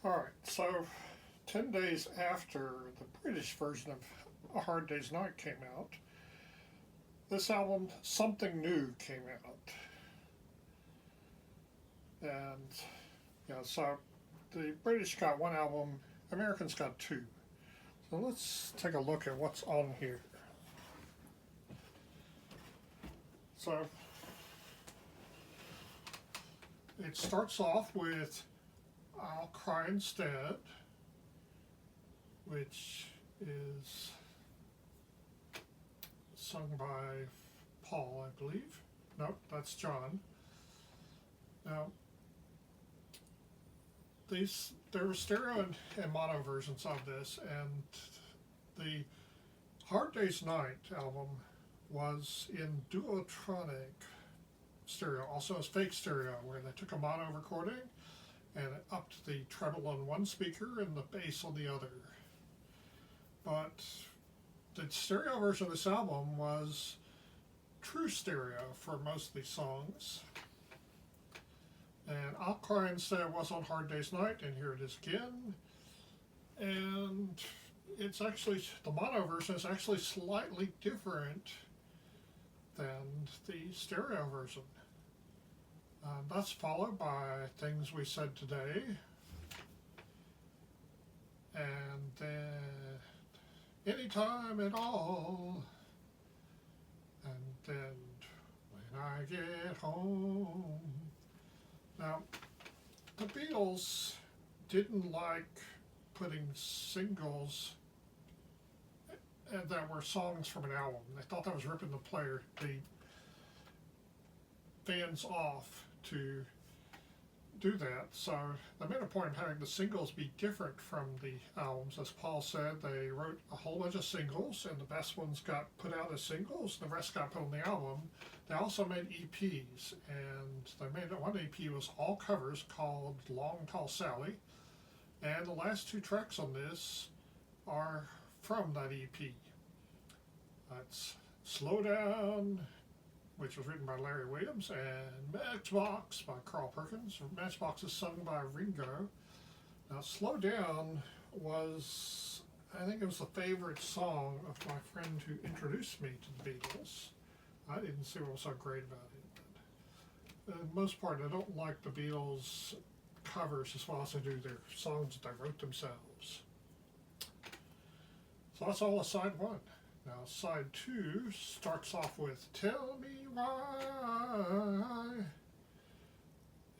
Alright, so 10 days after the British version of A Hard Day's Night came out, this album, Something New, came out. And, so the British got one album, Americans got two. So let's take a look at what's on here. So it starts off with I'll Cry Instead, which is sung by Paul, I believe. Nope, that's John. Now, there were stereo and mono versions of this, and the Hard Day's Night album was in duotronic stereo, also as fake stereo, where they took a mono recording and upped the treble on one speaker and the bass on the other. But the stereo version of this album was true stereo for most of these songs. And I'll Cry Instead was on Hard Day's Night, and here it is again. And it's actually, the mono version is actually slightly different than the stereo version. That's followed by Things We Said Today, and then Anytime at All, and then When I Get Home. Now, the Beatles didn't like putting singles that were songs from an album. They thought that was ripping the fans off to do that. So they made a point of having the singles be different from the albums. As Paul said, they wrote a whole bunch of singles, and the best ones got put out as singles, and the rest got put on the album. They also made EPs, and they made one EP was all covers called Long Tall Sally, and the last two tracks on this are from that EP. That's Slow Down, which was written by Larry Williams, and Matchbox by Carl Perkins. Matchbox is sung by Ringo. Now, Slow Down was, I think it was the favorite song of my friend who introduced me to the Beatles. I didn't see what was so great about it. But for the most part, I don't like the Beatles covers as well as I do their songs that they wrote themselves. So that's all of side one. Now, side two starts off with Tell Me Why,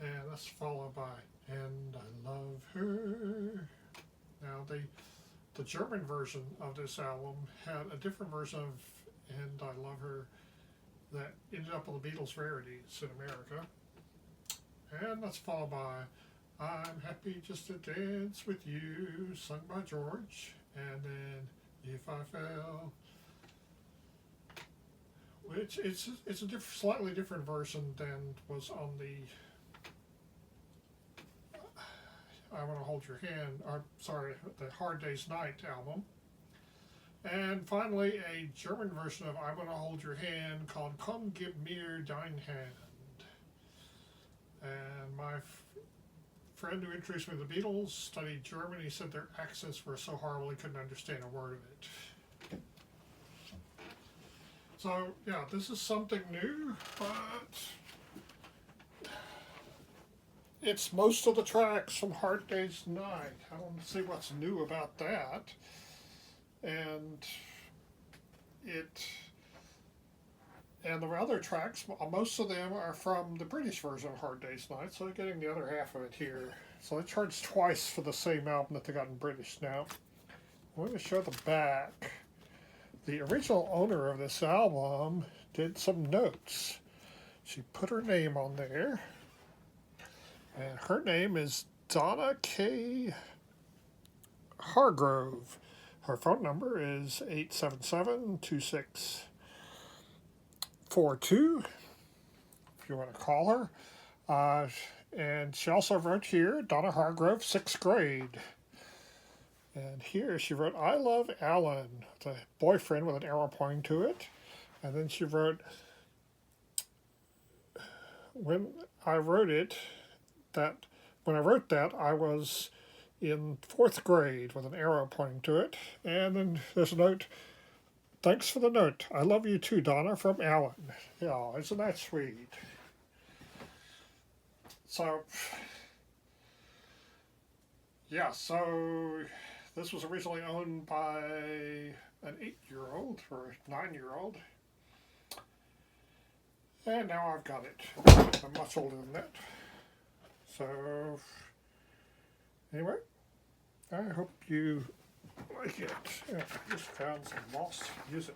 and that's followed by And I Love Her. Now, the German version of this album had a different version of And I Love Her that ended up on the Beatles Rarities in America. And that's followed by I'm Happy Just to Dance With You, sung by George, and then If I Fell, which it's a slightly different version than was on the I Want to Hold Your Hand, the Hard Day's Night album. And finally, a German version of I Want to Hold Your Hand called Komm Gib Mir Dein Hand. And my friend who introduced me to the Beatles studied German. He said their accents were so horrible he couldn't understand a word of it. So, yeah, this is something new, but it's most of the tracks from Hard Day's Night. I don't see what's new about that. And the other tracks, most of them are from the British version of Hard Day's Night, so they're getting the other half of it here. So they charged twice for the same album that they got in British now. I'm going to show the back. The original owner of this album did some notes. She put her name on there, and her name is Donna K. Hargrove. Her phone number is 877-2642, if you want to call her. And she also wrote here, Donna Hargrove, 6th grade. And here she wrote, I love Alan, the boyfriend with an arrow pointing to it. And then she wrote, when I wrote that, I was in 4th grade with an arrow pointing to it. And then there's a note. Thanks for the note. I love you too, Donna, from Alan. Yeah, isn't that sweet? So, yeah, so this was originally owned by an 8-year-old or 9-year-old. And now I've got it. I'm much older than that. So, anyway, I hope you like it. Yeah, I just found some lost music.